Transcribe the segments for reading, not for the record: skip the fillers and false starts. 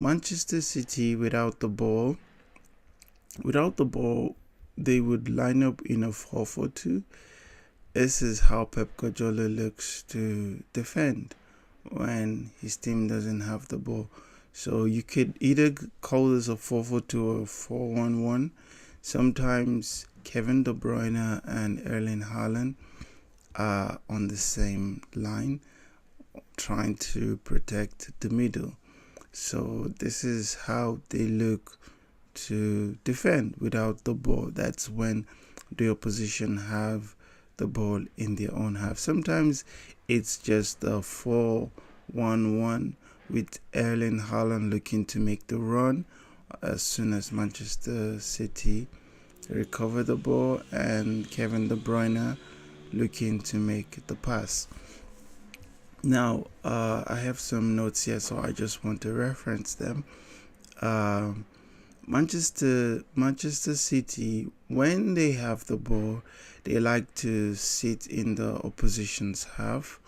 Manchester City without the ball, they would line up in a 4-4-2. This is how Pep Guardiola looks to defend when his team doesn't have the ball. So you could either call this a 4-4-2 or 4-1-1. Sometimes Kevin De Bruyne and Erling Haaland are on the same line trying to protect the middle. So this is how they look to defend without the ball. That's when the opposition have the ball in their own half. Sometimes it's just a 4-1-1 with Erling Haaland looking to make the run as soon as Manchester City recover the ball, and Kevin De Bruyne looking to make the pass. Now, I have some notes here, so I just want to reference them. Um, Manchester City, when they have the ball, they like to sit in the opposition's half,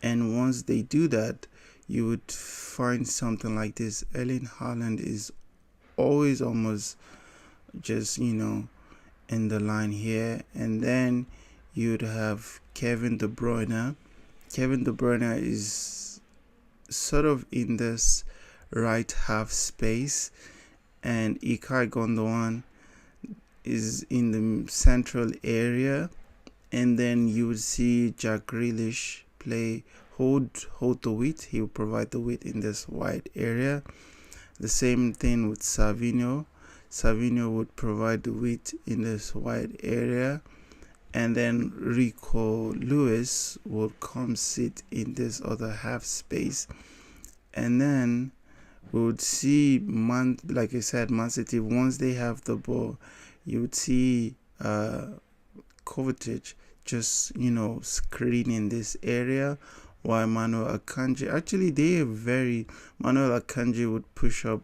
and once they do that, you would find something like this. Erling Haaland is always almost just in the line here, and then you'd have Kevin De Bruyne. Kevin De Bruyne is sort of in this right half space, and Ilkay Gundogan is in the central area, and then you would see Jack Grealish hold the width. He will provide the width in this wide area. The same thing with Savinho. Savinho would provide the width in this wide area, and then Rico Lewis would come sit in this other half space, and then we would see like I said, Man City, once they have the ball, you would see Kovacic just screening this area, while Manuel Akanji, actually Manuel Akanji would push up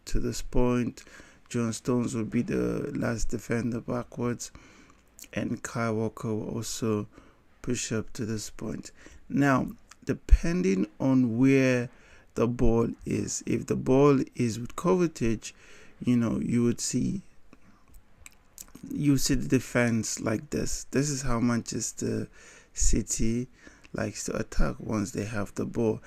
to this point. John Stones would be the last defender backwards, and Kyle Walker will also push up to this point. Now, depending on where the ball is, if the ball is with Kovacic, you see the defense like this. This is how Manchester City likes to attack once they have the ball,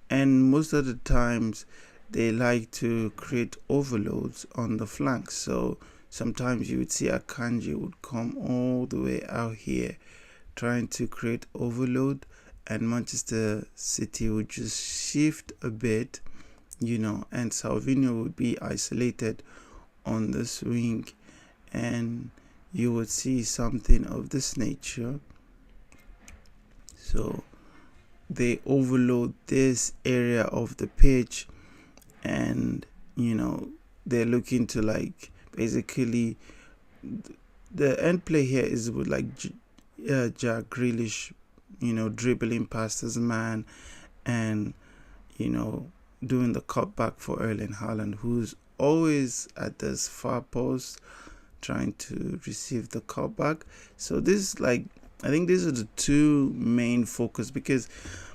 and most of the times they like to create overloads on the flanks. So sometimes you would see Akanji would come all the way out here trying to create overload, and Manchester City would just shift a bit, and Salvino would be isolated on this wing, and you would see something of this nature. So they overload this area of the pitch, and they're looking to basically the end play here is with Jack Grealish dribbling past his man, and doing the cutback for Erling Haaland, who's always at this far post trying to receive the cutback. So this I think these are the two main focus, because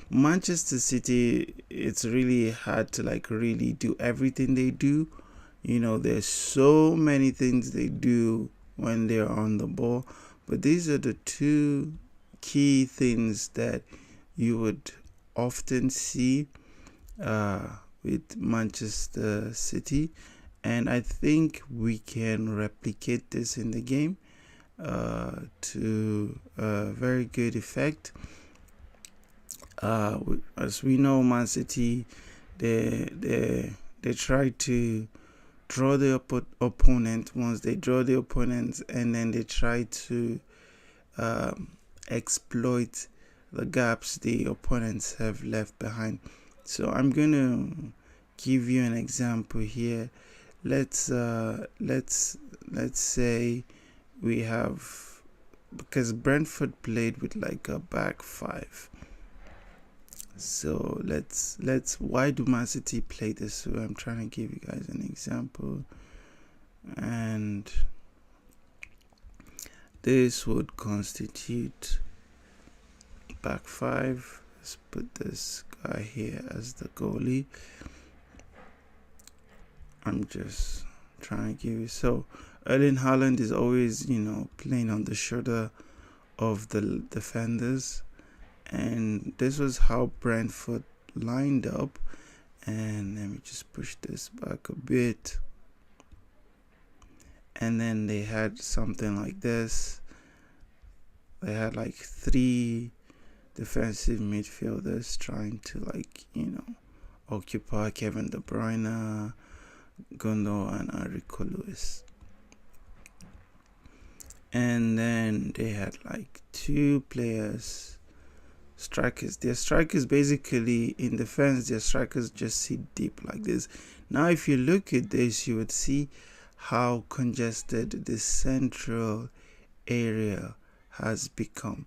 Manchester City, it's really hard to really do everything they do. There's so many things they do when they're on the ball, but these are the two key things that you would often see with Manchester City, and I think we can replicate this in the game to very good effect. As we know, Man City, they try to draw the opponent. Once they draw the opponent, and then they try to exploit the gaps the opponents have left behind. So I'm gonna give you an example here. Let's say we have, because Brentford played with a back five. So why do Man City play this way? I'm trying to give you guys an example, and this would constitute back five. Let's put this guy here as the goalie, I'm just trying to give you. So Erling Haaland is always, playing on the shoulder of the defenders, and this was how Brentford lined up. And let me just push this back a bit. And then they had something like this. They had like 3 defensive midfielders trying to occupy Kevin De Bruyne, Gundo, and Rico Lewis. And then they had like 2 players, strikers. Their strikers basically in defense, their strikers just sit deep like this. Now if you look at this, you would see how congested the central area has become.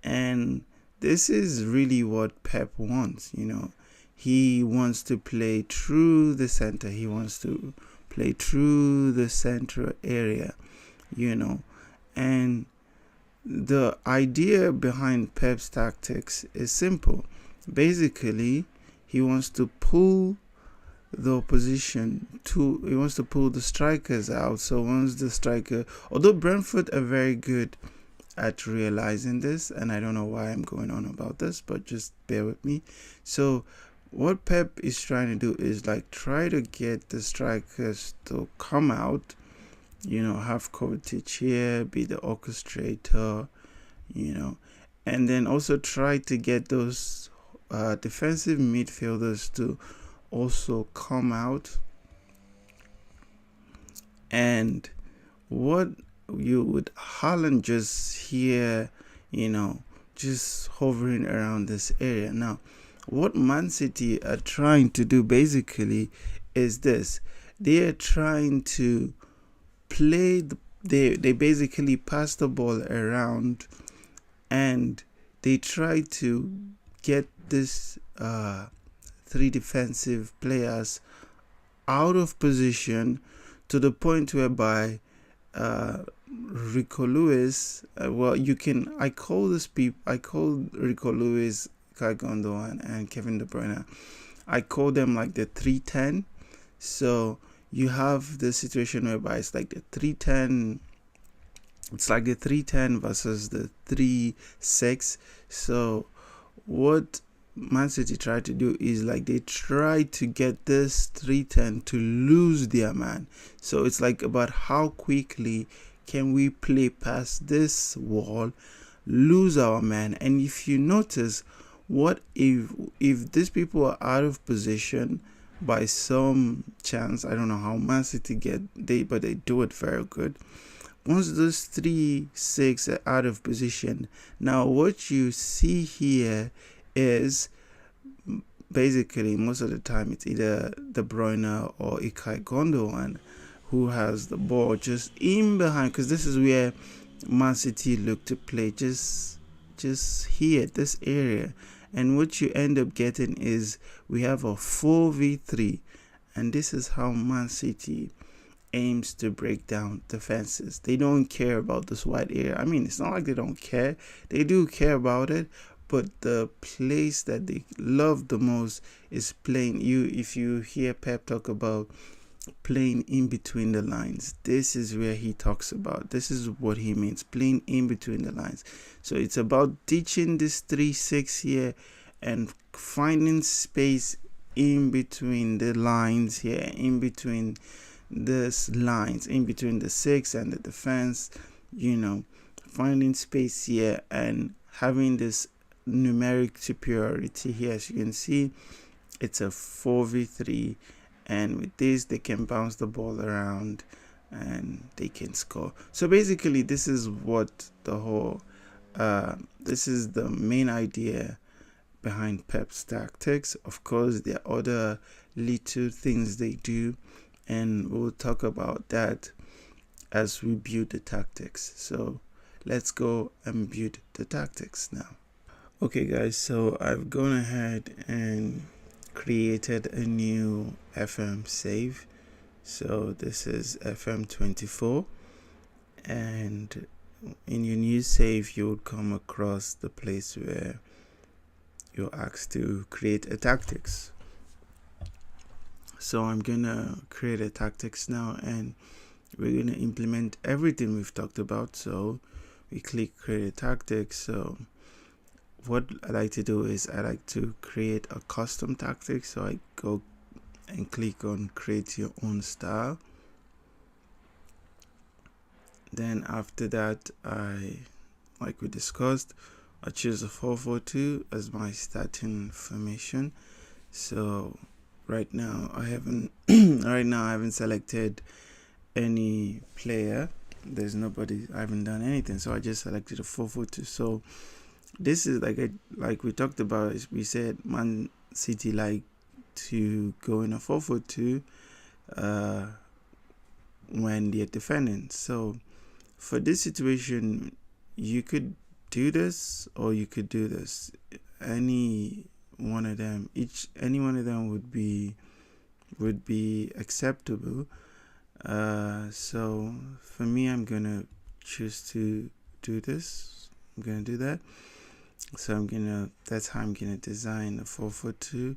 And this is really what Pep wants, He wants to play through the center. He wants to play through the central area, And the idea behind Pep's tactics is simple. Basically, he wants to pull the opposition he wants to pull the strikers out. So once the striker, although Brentford are very good at realizing this, and I don't know why I'm going on about this, but just bear with me. So what Pep is trying to do is try to get the strikers to come out, have Kovacic here be the orchestrator, and then also try to get those defensive midfielders to also come out. And what you would Haaland just here, just hovering around this area. Now, what Man City are trying to do basically is this. They are trying to play, they basically pass the ball around, and they try to get this 3 defensive players out of position to the point whereby Rico Lewis, I call Rico Lewis, Kai Gundogan, and Kevin De Bruyne, I call them like the 3-10. So you have the situation whereby it's like the 3-10. It's like the 3-10 versus the 3-6. So what Man City try to do is they try to get this 3-10 to lose their man. So it's about how quickly can we play past this wall, lose our man. And if you notice, what if these people are out of position by some chance, I don't know how Man City but they do it very good. Once those 3-6 are out of position, now what you see here is basically most of the time it's either De Bruyne or Ilkay Gundogan who has the ball just in behind, because this is where Man City look to play, just here, this area. And what you end up getting is we have a 4v3, and this is how Man City aims to break down defenses. They don't care about this wide area. I mean, it's not like they don't care. They do care about it, but the place that they love the most is playing. If you hear Pep talk about playing in between the lines, this is where he talks about. This is what he means, playing in between the lines. So it's about teaching this 3-6 here and finding space in between the lines here, in between this lines, in between the 6 and the defense, finding space here and having this numeric superiority here. As you can see, it's a 4v3, and with this they can bounce the ball around and they can score. So basically this is what the whole this is the main idea behind Pep's tactics. Of course, there are other little things they do, and we'll talk about that as we build the tactics. So let's go and build the tactics now. Okay guys, so I've gone ahead and created a new FM save. So this is FM24, and in your new save you would come across the place where you're asked to create a tactics. So I'm gonna create a tactics now, and we're gonna implement everything we've talked about. So we click create a tactics. So what I like to do is I like to create a custom tactic. So I go and click on create your own style. Then after that, like we discussed, I choose a 4-4-2 as my starting formation. So right now I haven't selected any player. There's nobody. I haven't done anything. So I just selected a 4-4-2. So this is like we talked about. We said Man City like to go in a 4-4-2 when they're defending. So for this situation, you could do this or you could do this. Any one of them would be acceptable. So for me, I'm gonna choose to do this. I'm gonna do that. So that's how I'm gonna design a 4-4-2.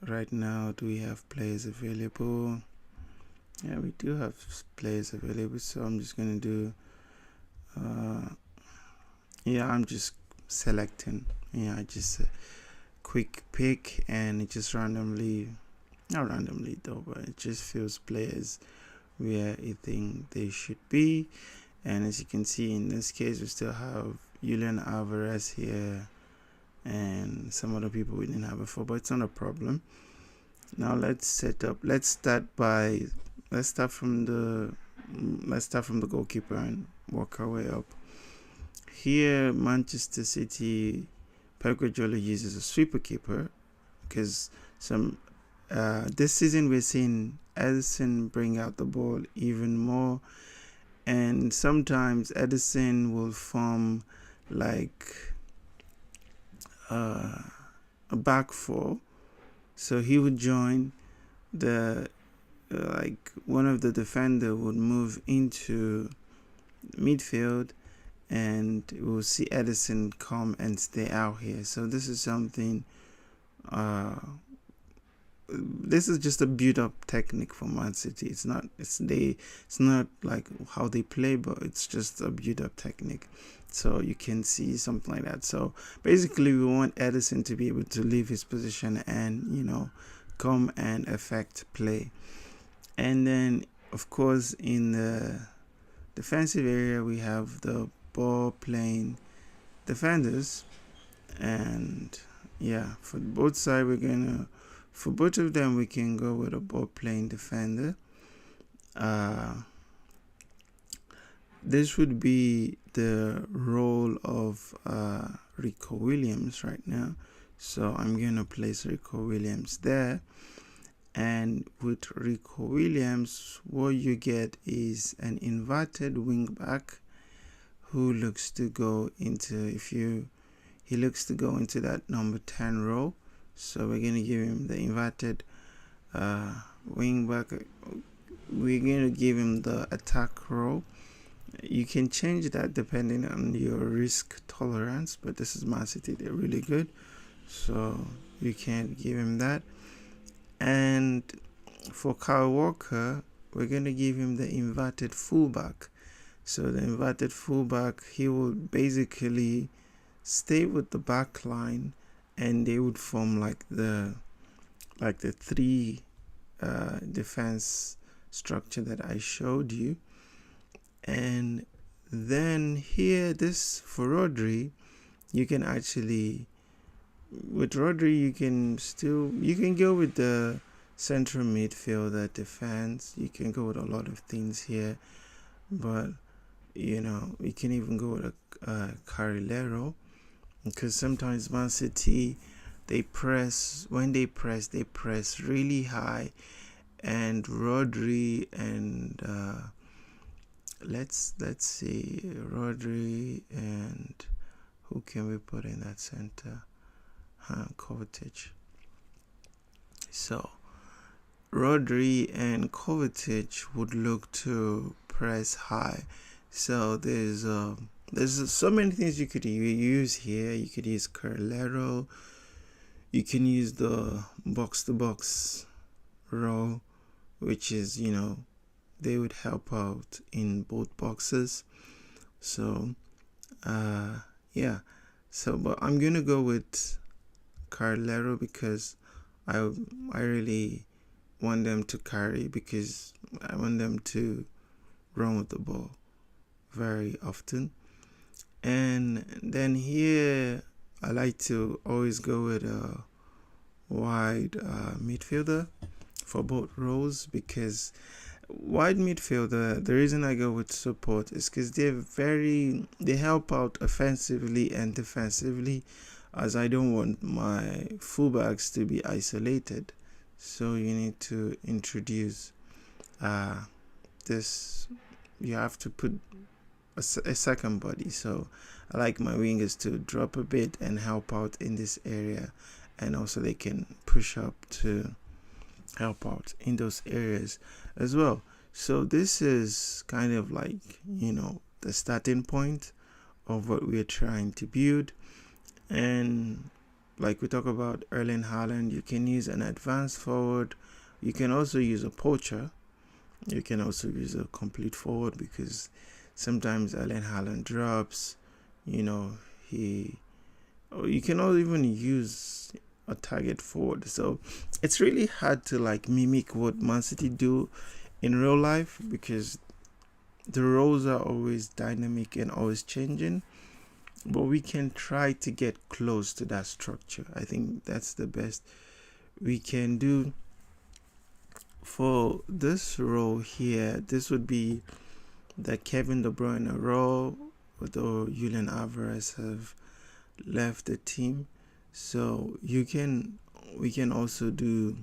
Right now, do we have players available? Yeah, we do have players available. So I'm just gonna do. I'm just selecting. I just quick pick, and it just randomly, not randomly though, but it just fills players where I think they should be. And as you can see, in this case, we still have Julian Alvarez here and some other people we didn't have before, but it's not a problem. Now let's start from the goalkeeper and work our way up. Here, Manchester City, Pep Guardiola uses a sweeper keeper because this season we're seeing Edison bring out the ball even more, and sometimes Edison will form like a back four, so he would join the one of the defender would move into midfield, and we'll see Edison come and stay out here. So this is something. This is just a build-up technique for Man City. It's not like how they play, but it's just a build-up technique. So you can see something like that. So basically, we want Edison to be able to leave his position and come and affect play. And then, of course, in the defensive area, we have the ball playing defenders, and for both sides for both of them we can go with a ball playing defender. This would be the role of Rico Williams right now, so I'm gonna place Rico Williams there. And with Rico Williams, what you get is an inverted wing back who looks to go into that number 10 role. So we're going to give him the inverted wing back. We're going to give him the attack role. You can change that depending on your risk tolerance, but this is Man City. They're really good, so you can't give him that. And for Kyle Walker, we're going to give him the inverted fullback. So the inverted fullback, he will basically stay with the back line, and they would form like the three defense structure that I showed you. And then here, this for Rodri, you can actually, with Rodri, you can go with the central midfielder defense. You can go with a lot of things here, but you can even go with a Carrilero, because sometimes Man City, they press really high, and Rodri and let's see, Rodri and who can we put in that center? Kovacic. So Rodri and Kovacic would look to press high. So there's so many things you could use here. You could use Carrilero. You can use the box-to-box row, which is, they would help out in both boxes. So, yeah. So, but I'm gonna go with Carlero because I really want them to carry, because I want them to run with the ball very often. And then here I like to always go with a wide midfielder for both roles, because wide midfielder, the reason I go with support is because they help out offensively and defensively, as I don't want my fullbacks to be isolated. So you need to introduce this, you have to put a second body. So I like my wingers to drop a bit and help out in this area, and also they can push up to help out in those areas as well. So this is kind of like, the starting point of what we're trying to build. And like we talk about Erling Haaland, you can use an advanced forward, you can also use a poacher, you can also use a complete forward, because sometimes Erling Haaland drops, you can also even use a target forward. So it's really hard to like mimic what Man City do in real life, because the roles are always dynamic and always changing, but we can try to get close to that structure. I think that's the best we can do. For this role here, this would be the Kevin De Bruyne role, although Julian Alvarez have left the team. So we can also do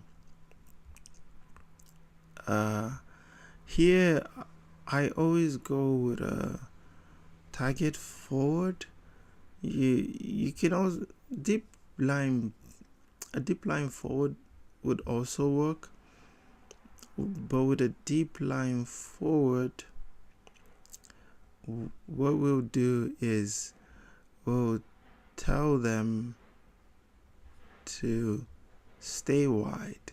here I always go with a target forward. You can also a deep line forward would also work, but with a deep line forward, what we'll do is we'll tell them to stay wide,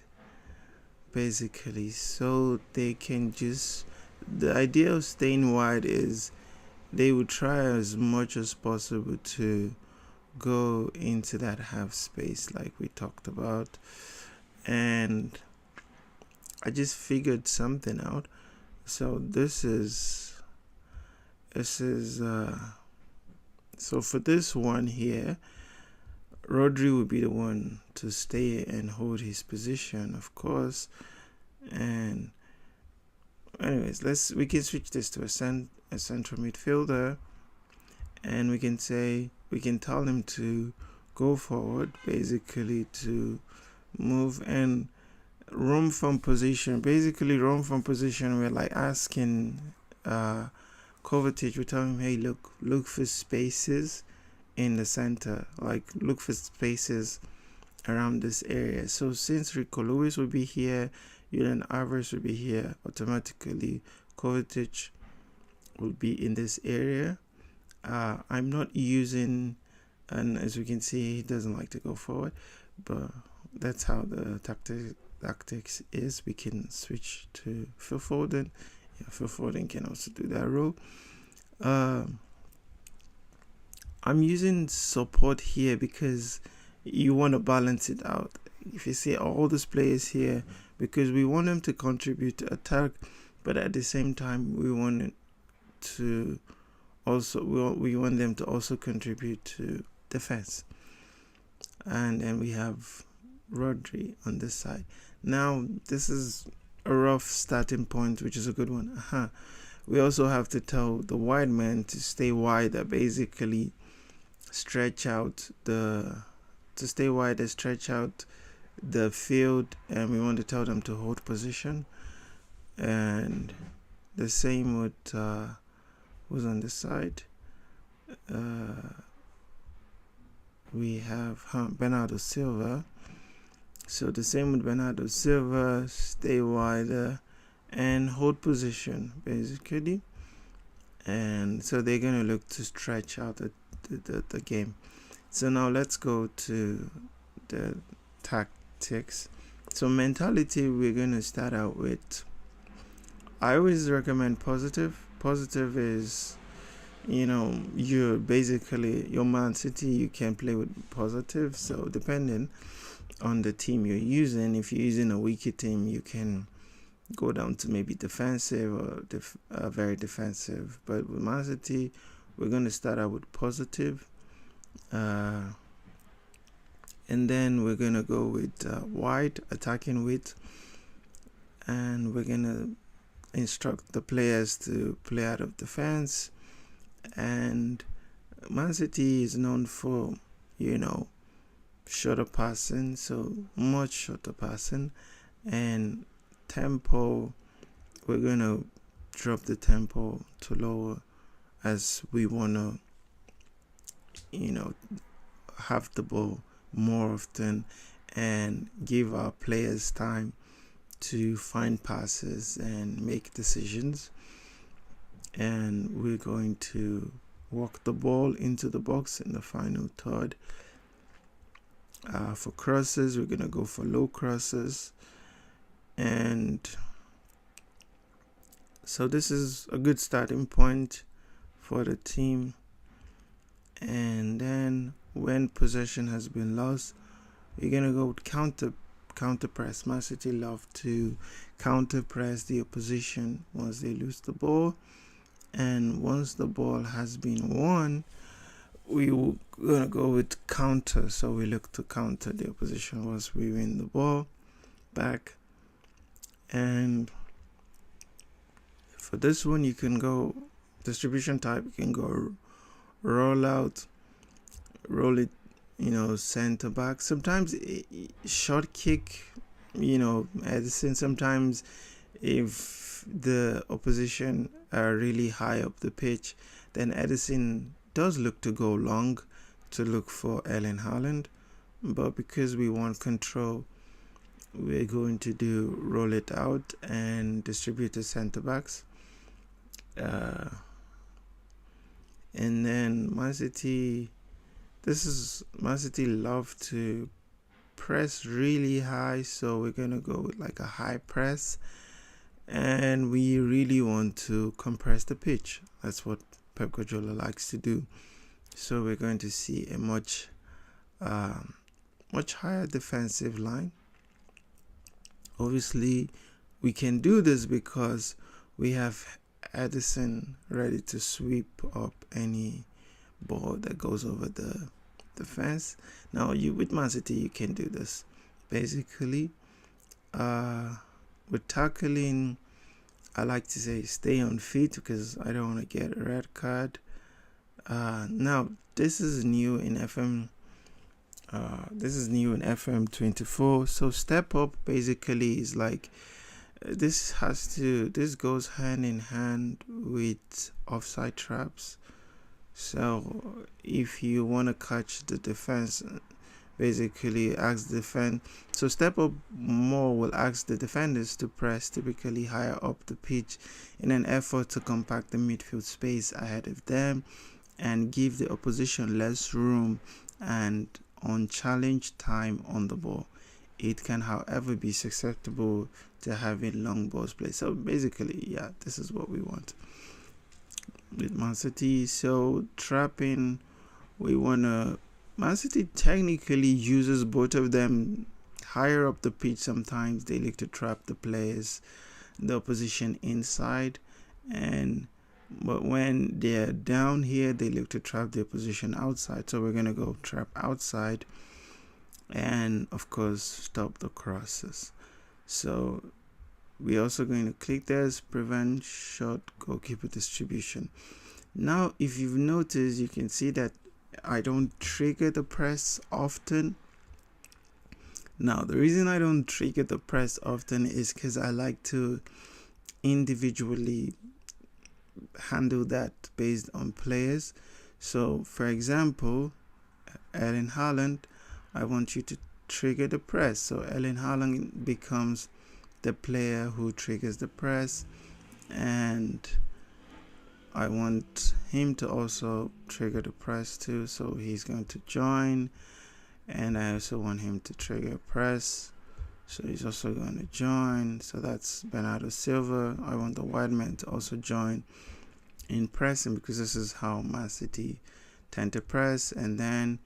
basically, so they can the idea of staying wide is they would try as much as possible to go into that half space like we talked about. And I just figured something out. So so for this one here, Rodri would be the one to stay and hold his position, of course. And anyways, we can switch this to a central midfielder, and we can tell him to go forward, basically to move and roam from position. Basically, roam from position. We're like asking Kovacic, we tell him, hey, look for spaces in the center, like look for spaces around this area. So since Rico Lewis will be here, Julian Alvarez will be here, automatically Kovacic will be in this area. I'm not using, and as we can see, he doesn't like to go forward, but that's how the tactics is. We can switch to Phil Foden. Yeah, Phil Foden can also do that role. I'm using support here because you want to balance it out. If you see all these players here, because we want them to contribute to attack, but at the same time we want them to also contribute to defense. And then we have Rodri on this side. Now this is a rough starting point, which is a good one. We also have to tell the wide man to stay wider, basically stretch out the field, and we want to tell them to hold position. And the same with who's on this side. We have Bernardo Silva. So the same with Bernardo Silva, stay wider and hold position, basically. And so they're going to look to stretch out the game. So now let's go to the tactics. So mentality, we're going to start out with, I always recommend positive. Positive is, you're basically, your Man City, you can play with positive. So depending on the team you're using, if you're using a weaker team, you can go down to maybe defensive or very defensive. But with Man City, we're going to start out with positive. And then we're going to go with wide, attacking width. And we're going to instruct the players to play out of defense. And Man City is known for, shorter passing, so much shorter passing. And tempo, we're going to drop the tempo to lower as we want to, have the ball more often and give our players time to find passes and make decisions. And we're going to walk the ball into the box in the final third. For crosses, we're going to go for low crosses. And so this is a good starting point for the team. And then when possession has been lost, we're going to go with counter press. Man City love to counter press the opposition once they lose the ball. And once the ball has been won, we're going to go with counter. So we look to counter the opposition once we win the ball back. And for this one, you can go distribution type. You can go roll out, roll it, center back. Sometimes short kick, Edison. Sometimes if the opposition are really high up the pitch, then Edison does look to go long to look for Erling Haaland. But because we want control, we're going to do roll it out and distribute the center backs. And then Man City love to press really high, so we're going to go with like a high press. And we really want to compress the pitch. That's what Pep Guardiola likes to do. So we're going to see a much higher defensive line. Obviously, we can do this because we have Edison ready to sweep up any ball that goes over the defense. Now, with Man City, you can do this. Basically, with tackling, I like to say stay on feet because I don't want to get a red card. Now, this is new in FM24. So step up basically is like this goes hand in hand with offside traps. So if you want to catch the defense, basically ask the defense. So step up more will ask the defenders to press typically higher up the pitch in an effort to compact the midfield space ahead of them and give the opposition less room and unchallenged time on the ball. It can, however, be susceptible to having long balls played. So basically, this is what we want with Man City. So trapping, Man City technically uses both of them higher up the pitch. Sometimes they like to trap the players, the opposition inside, but when they're down here, they look to trap the opposition outside. So we're going to go trap outside and, of course, stop the crosses. So we're also going to click this, prevent short goalkeeper distribution. Now, if you've noticed, you can see that I don't trigger the press often. Now, the reason I don't trigger the press often is because I like to individually handle that based on players. So, for example, Erling Haaland, I want you to trigger the press. So, Erling Haaland becomes the player who triggers the press, and I want him to also trigger the press too. So, he's going to join, and I also want him to trigger press. So he's also going to join. So that's Bernardo Silva. I want the white man to also join in pressing, because this is how Man City tend to press, and then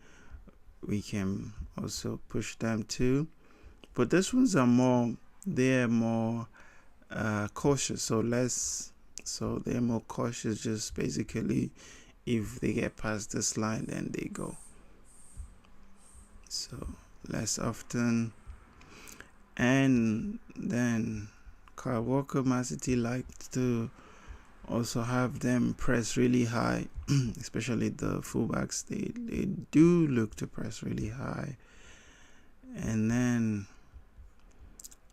we can also push them too. But these ones are they're more cautious. So they're more cautious. Just basically, if they get past this line, then they go. So less often. And then Kyle Walker, Man City likes to also have them press really high, especially the fullbacks. They do look to press really high. And then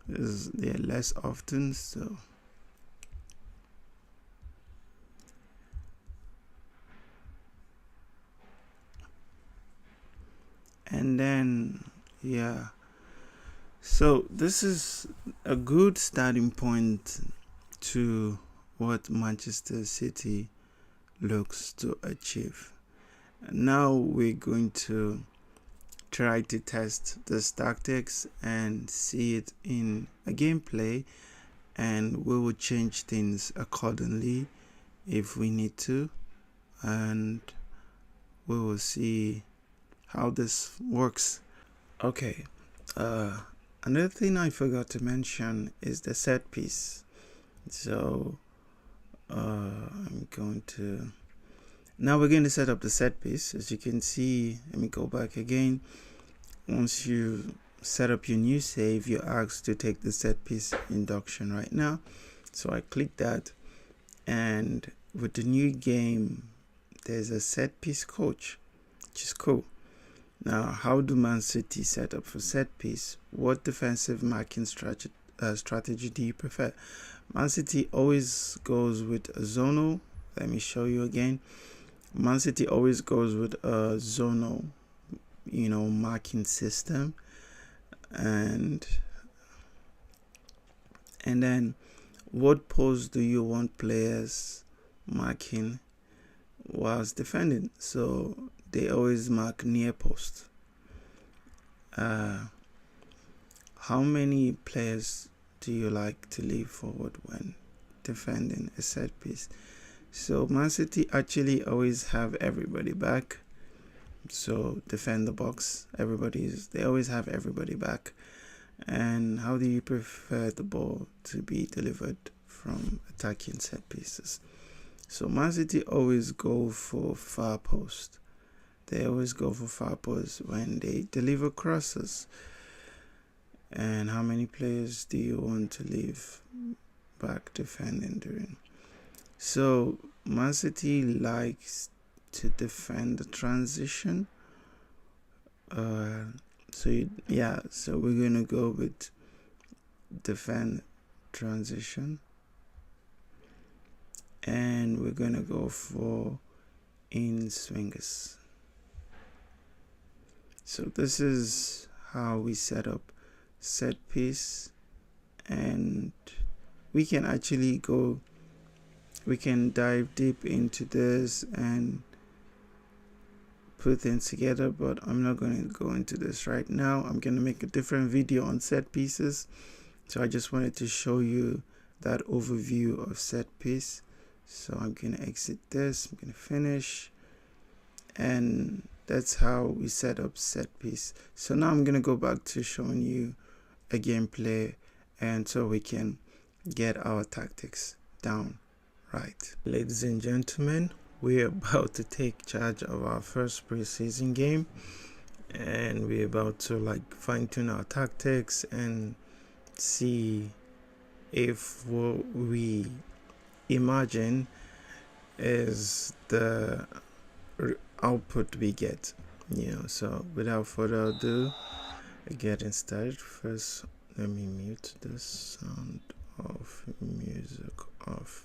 they're less often, so and then yeah. So this is a good starting point to what Manchester City looks to achieve. Now we're going to try to test this tactics and see it in a gameplay, and we will change things accordingly if we need to, and we will see how this works. Okay, another thing I forgot to mention is the set piece. So I'm going to now we're going to set up the set piece. As you can see, let me go back again. Once you set up your new save, you're asked to take the set piece induction right now. So I click that, and with the new game, there's a set piece coach, which is cool. Now, how do Man City set up for set piece? What defensive marking strategy do you prefer? Man City always goes with a zonal. Let me show you again. Man City always goes with a zonal, marking system. And then what pose do you want players marking whilst defending? So they always mark near post. How many players do you like to leave forward when defending a set piece? So Man City actually always have everybody back. So defend the box, they always have everybody back. And how do you prefer the ball to be delivered from attacking set pieces? So Man City always go for far post. They always go for far post when they deliver crosses. And how many players do you want to leave back defending during? So Man City likes to defend the transition. So we're gonna go with defend transition, and we're gonna go for in swingers. So this is how we set up set piece, and we can dive deep into this and put things together, but I'm not going to go into this right now. I'm going to make a different video on set pieces. So I just wanted to show you that overview of set piece. So I'm going to exit this, I'm going to finish, and that's how we set up set piece. So now I'm going to go back to showing you a gameplay, and so we can get our tactics down right. Ladies and gentlemen, we're about to take charge of our first preseason game, and we're about to fine-tune our tactics and see if what we imagine is the output we get. So without further ado, getting started. First, let me mute the sound of music off.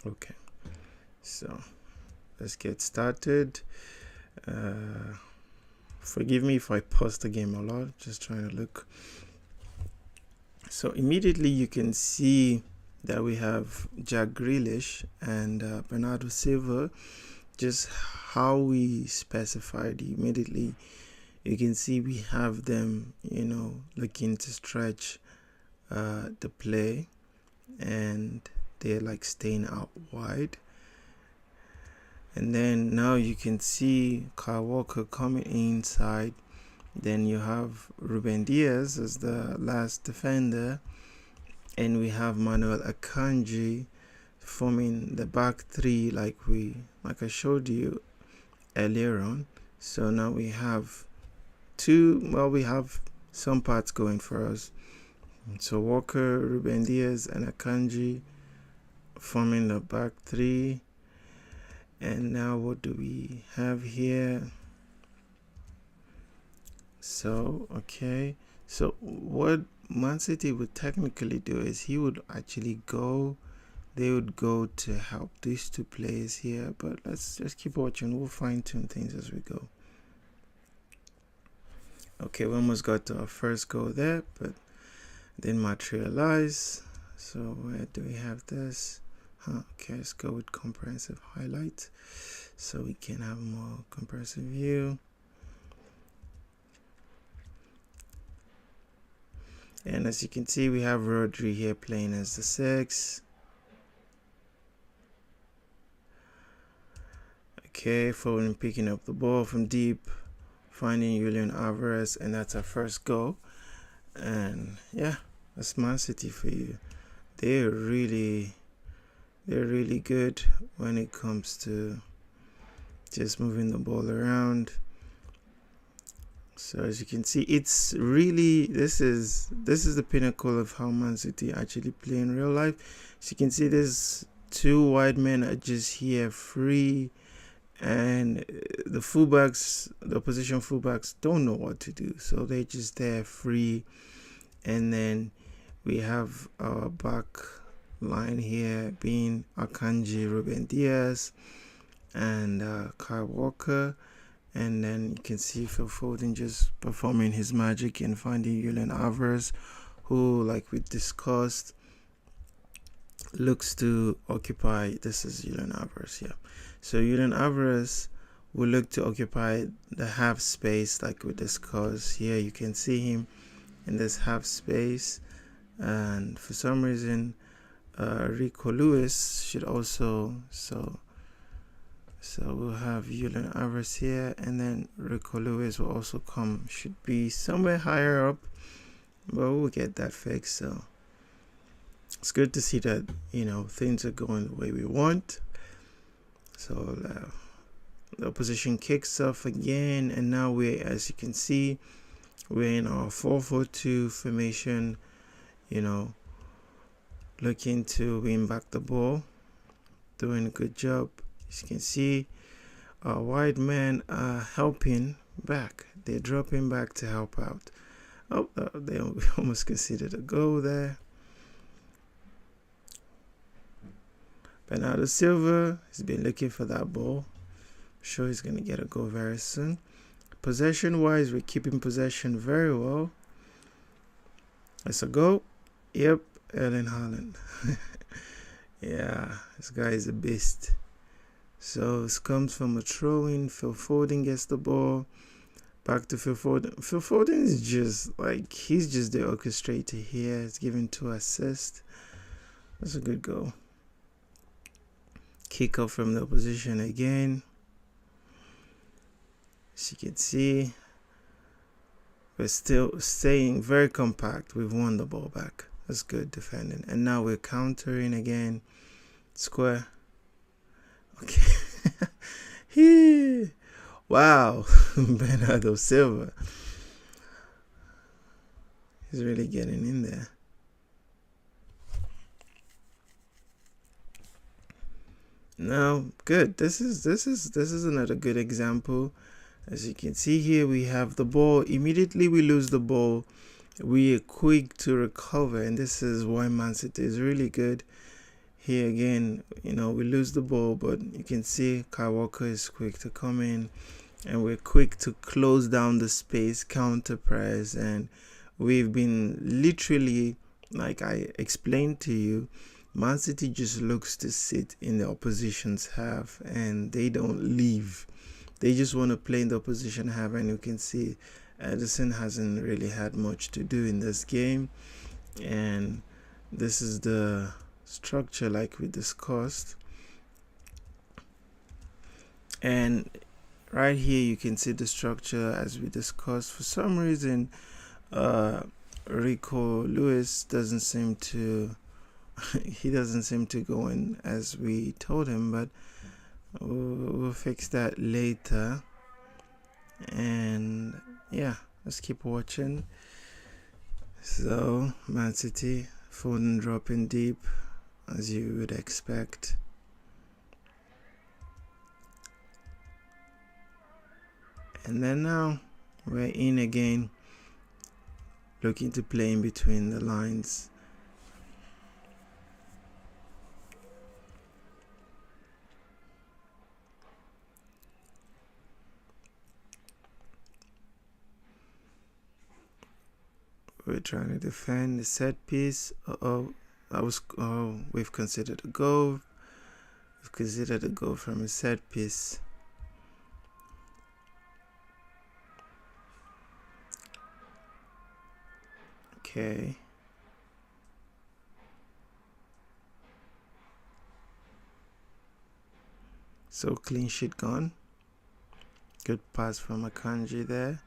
Okay, so let's get started. Forgive me if I pause the game a lot, just trying to look. So immediately you can see that we have Jack Grealish and Bernardo Silva. Just how we specified, immediately You can see we have them, looking to stretch the play, and they're like staying out wide. And then now you can see Kyle Walker coming inside. Then you have Ruben Diaz as the last defender, and we have Manuel Akanji forming the back three like I showed you earlier on. So now we have we have some parts going for us. So Walker, Ruben Diaz, and Akanji forming the back three. And now what do we have here? So, okay. So what Man City would technically do is they would go to help these two players here. But let's just keep watching. We'll fine tune things as we go. Okay, we almost got to our first goal there, but didn't materialize. So where do we have this? Okay, let's go with comprehensive highlight so we can have a more comprehensive view. And as you can see, we have Rodri here playing as the 6. Okay, Foden picking up the ball from deep, finding Julian Alvarez, and that's our first goal. And yeah, that's Man City for you. They're really good when it comes to just moving the ball around. So as you can see, it's really this is the pinnacle of how Man City actually play in real life. As you can see, there's 2 wide men are just here free, and the opposition fullbacks don't know what to do, so they're just there free. And then we have our back line here being Akanji, Ruben Diaz, and Kyle Walker. And then you can see Phil Foden just performing his magic and finding Julian Alvarez, who, like we discussed, looks to occupy. This is Julian Alvarez, yeah. So Julian Alvarez will look to occupy the half space, like we discussed. Here you can see him in this half space, and for some reason, Rico Lewis should also So we'll have Julian Alvarez here, and then Rico Lewis will also come. Should be somewhere higher up, but we'll get that fixed. So it's good to see that, things are going the way we want. So the opposition kicks off again, and now as you can see, we're in our 4-4-2 formation, looking to win back the ball, doing a good job. As you can see, our wide men are helping back. They're dropping back to help out. Oh, they almost conceded a goal there. Bernardo Silva has been looking for that ball. I'm sure he's going to get a goal very soon. Possession-wise, we're keeping possession very well. That's a goal. Yep, Erling Haaland. Yeah, this guy is a beast. So this comes from a throw-in. Phil Foden gets the ball. Back to Phil Foden. Phil Foden is just he's just the orchestrator here. He's giving 2 assists. That's a good goal. Kick off from the opposition again. As you can see, we're still staying very compact. We've won the ball back. That's good defending. And now we're countering again. Square. Okay. Wow. Bernardo Silva. He's really getting in there. Now, good. This is another good example. As you can see here, we have the ball. Immediately we lose the ball, we are quick to recover, and this is why Man City is really good. Here again, we lose the ball, but you can see Kyle Walker is quick to come in, and we're quick to close down the space, counter press, and we've been literally, like I explained to you, Man City just looks to sit in the opposition's half, and they don't leave. they just want to play in the opposition half, and you can see Edison hasn't really had much to do in this game. And this is the structure like we discussed. And right here you can see the structure as we discussed. For some reason Rico Lewis doesn't seem to he doesn't seem to go in as we told him, but we'll fix that later. And yeah, let's keep watching. So Man City, Foden dropping deep as you would expect. And then now we're in again, looking to play in between the lines. We're trying to defend the set piece. We've considered a goal. We've considered a goal from a set piece. Okay. So clean sheet gone. Good pass from Akanji there.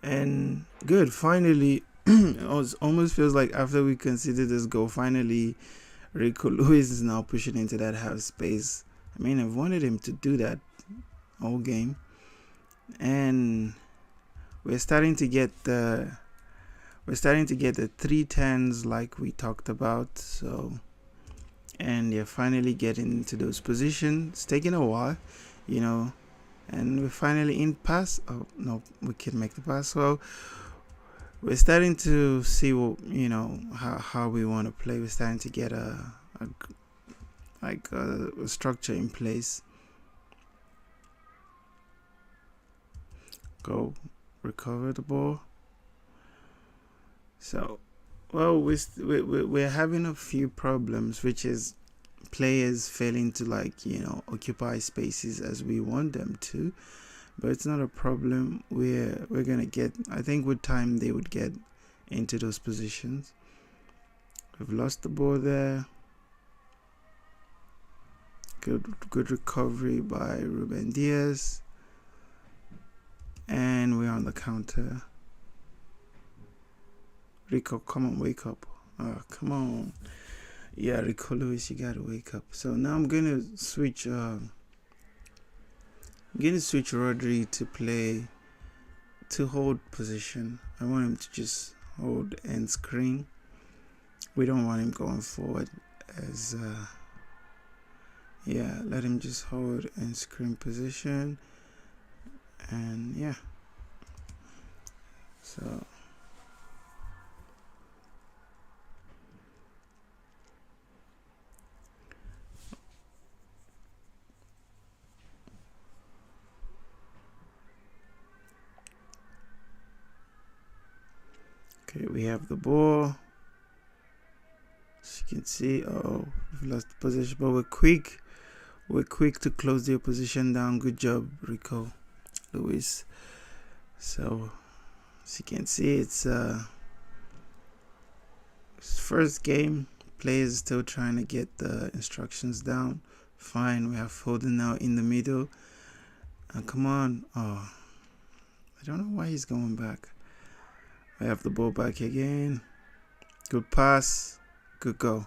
And good, finally, it almost feels like after we conceded this goal, finally, Rico Lewis is now pushing into that half space. I mean, I've wanted him to do that all game. And we're starting to get the 3-10s like we talked about. So, and you're finally getting into those positions. It's taking a while, you know. And we're finally in pass. Oh no, we can make the pass. So we're starting to see what, you know, how we want to play. We're starting to get a structure in place. Go recover the ball. So, well, we're having a few problems, which is players failing to, like, you know, occupy spaces as we want them to, but it's not a problem. We're gonna get, I think with time they would get into those positions. We've lost the ball there. Good recovery by Ruben Diaz, and we're on the counter. Rico, come on, wake up. Oh, come on. Yeah, Rico Lewis, you gotta wake up. So now I'm gonna switch Rodri to play to hold position. I want him to just hold and screen. We don't want him going forward as yeah, let him just hold and screen position. And yeah. So okay, we have the ball. As you can see, we've lost the position, but we're quick. We're quick to close the opposition down. Good job, Rico Lewis. So, as you can see, it's first game. Players still trying to get the instructions down. Fine, we have Foden now in the middle. Come on. Oh, I don't know why he's going back. We have the ball back again. Good pass. Good goal.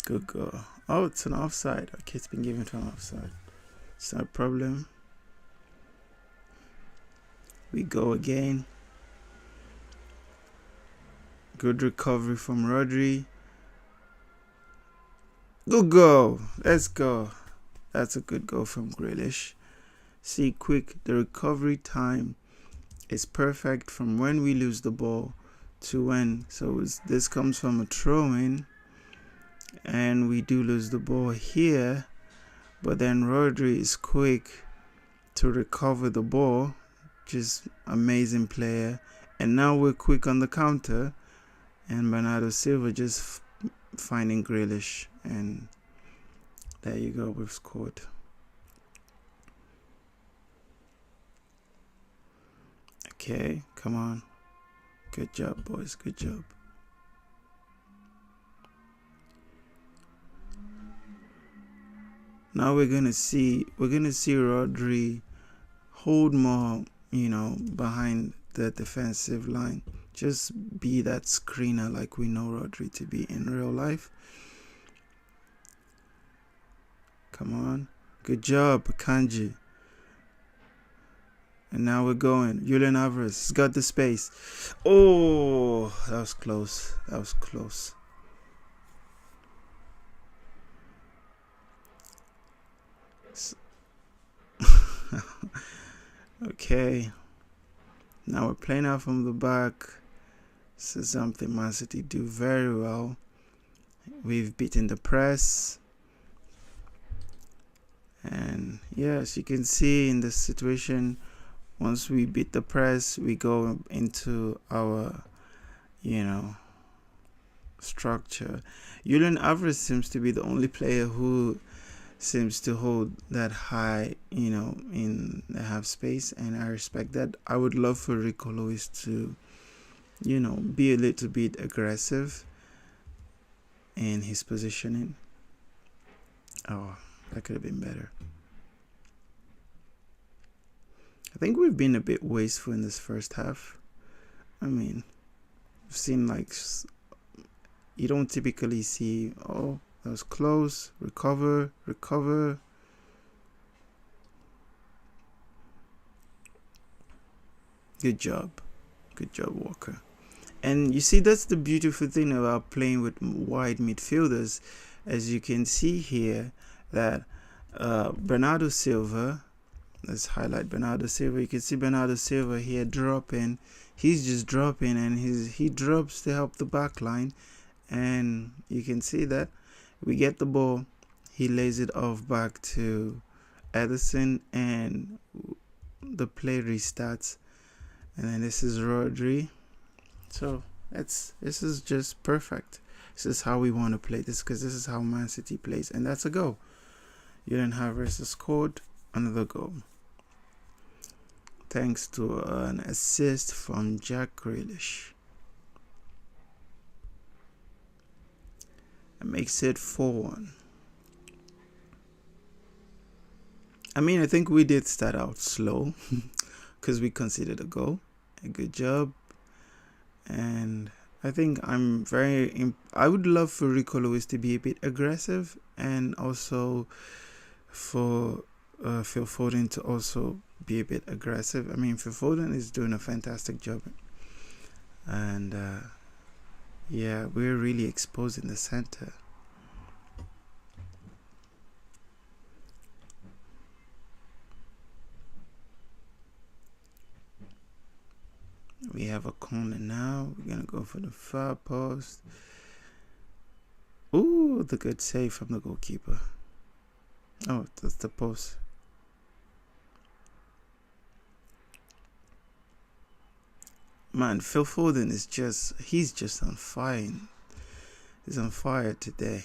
Good goal. Oh, it's an offside. Okay, it's been given to an offside. It's not a problem. We go again. Good recovery from Rodri. Good goal. Let's go. That's a good goal from Grealish. See, quick. The recovery time is perfect from when we lose the ball to when. So this comes from a throw-in. And we do lose the ball here. But then Rodri is quick to recover the ball. Just amazing player. And now we're quick on the counter. And Bernardo Silva just finding Grealish. And there you go, we've scored. Okay, come on. Good job, boys. Good job. Now we're gonna see Rodri hold more, behind the defensive line. Just be that screener like we know Rodri to be in real life. Come on. Good job, Kanji. And now we're going. Julian Alvarez has got the space. Oh, that was close. That was close. Okay. Now we're playing out from the back. This is something Man City do very well. We've beaten the press. And yes, you can see in this situation, once we beat the press, we go into our, structure. Julian Alvarez seems to be the only player who seems to hold that high, in the half space, and I respect that. I would love for Rico Lewis to, be a little bit aggressive in his positioning. Oh, that could have been better. I think we've been a bit wasteful in this first half. I mean, we've seen you don't typically see, oh, that was close, recover. Good job, Walker. And you see, that's the beautiful thing about playing with wide midfielders. As you can see here, that Bernardo Silva, let's highlight Bernardo Silva. You can see Bernardo Silva here dropping. He's just dropping, and he drops to help the back line. And you can see that we get the ball, he lays it off back to Edison, and the play restarts. And then this is Rodri. So this is just perfect. This is how we want to play this, because this is how Man City plays, and that's a goal. Julian Alvarez has scored another goal, thanks to an assist from Jack Grealish. It makes it 4-1. I mean, I think we did start out slow because we conceded a goal. A good job. And I think I would love for Rico Lewis to be a bit aggressive, and also for Phil Foden to also be a bit aggressive. I mean, Phil Foden is doing a fantastic job. And yeah, we're really exposing the center. We have a corner now. We're going to go for the far post. Ooh, the good save from the goalkeeper. Oh, that's the post. Man, Phil Foden he's just on fire. He's on fire today.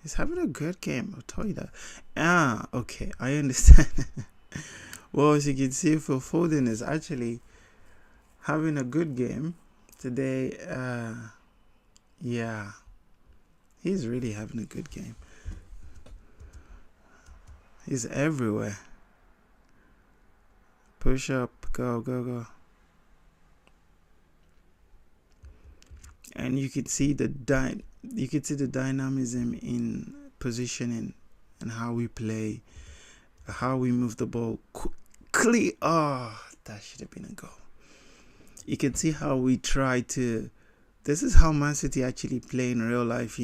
He's having a good game, I'll tell you that. Okay, I understand. Well, as you can see, Phil Foden is actually having a good game today. Yeah, he's really having a good game. He's everywhere. Push up, go. And you can see the dynamism in positioning and how we play, how we move the ball quickly. Oh, that should have been a goal. You can see how we try to. This is how Man City actually play in real life.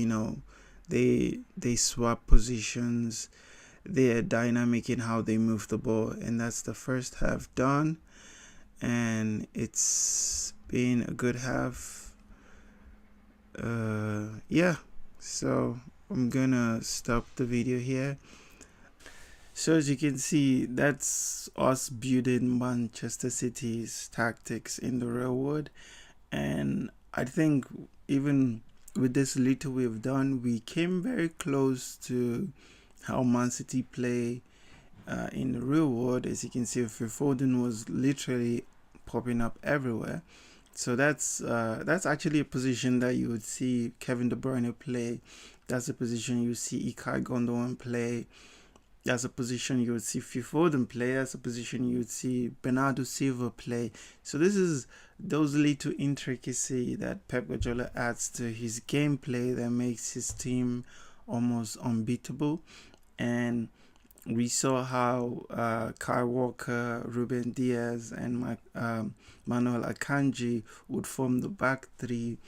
They swap positions. They're dynamic in how they move the ball, and that's the first half done. And it's been a good half. Yeah, so I'm gonna stop the video here. So as you can see, that's us building Manchester City's tactics in the real world. And I think even with this little we've done, we came very close to how Man City play in the real world. As you can see, Phil Foden was literally popping up everywhere. So that's actually a position that you would see Kevin De Bruyne play. That's a position you see Ilkay Gundogan play. That's a position you would see Phil Foden play. That's a position you would see Bernardo Silva play. So this is those little intricacy that Pep Guardiola adds to his gameplay that makes his team almost unbeatable. And we saw how Kyle Walker, Ruben Diaz, and Manuel Akanji would form the back three.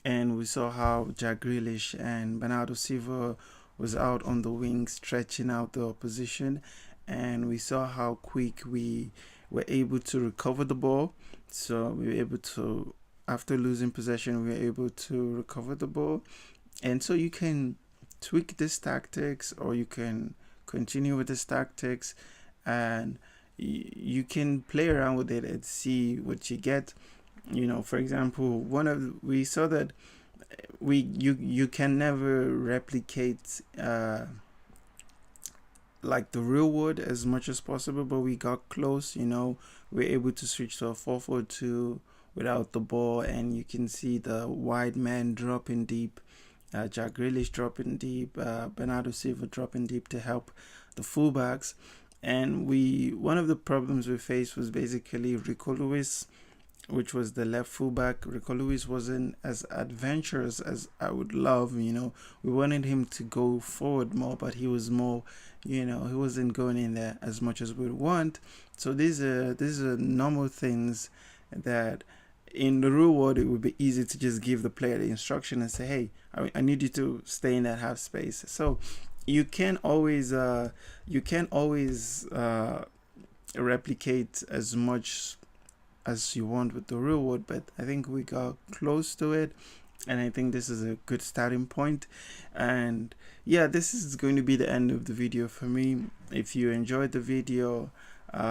And we saw how Jack Grealish and Bernardo Silva was out on the wing, stretching out the opposition. And we saw how quick we were able to recover the ball. So we were able to, after losing possession, we were able to recover the ball. And so you can tweak this tactics, or you can continue with this tactics, and you can play around with it and see what you get. For example, we saw that you can never replicate like the real world as much as possible, but we got close. We're able to switch to a 4-4-2 without the ball, and you can see the wide man dropping deep, Jack Grealish dropping deep, Bernardo Silva dropping deep to help the fullbacks. And one of the problems we faced was basically Rico Lewis, which was the left fullback. Rico Lewis wasn't as adventurous as I would love. We wanted him to go forward more, but he was more, he wasn't going in there as much as we'd want. So these are normal things that in the real world it would be easy to just give the player the instruction and say, hey, I need you to stay in that half space. So you can't always replicate as much as you want with the real world, but I think we got close to it, and I think this is a good starting point. And yeah, this is going to be the end of the video for me. If you enjoyed the video,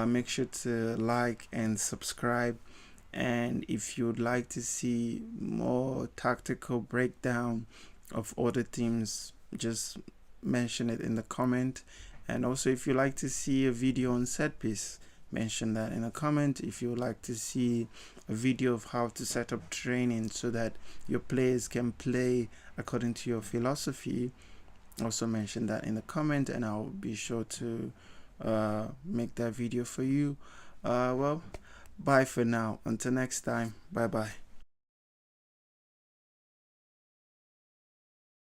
make sure to like and subscribe. And if you'd like to see more tactical breakdown of other teams, just mention it in the comment. And also, if you'd like to see a video on set piece, mention that in a comment. If you would like to see a video of how to set up training so that your players can play according to your philosophy, also mention that in the comment, and I'll be sure to make that video for you. Well, bye for now. Until next time. Bye bye.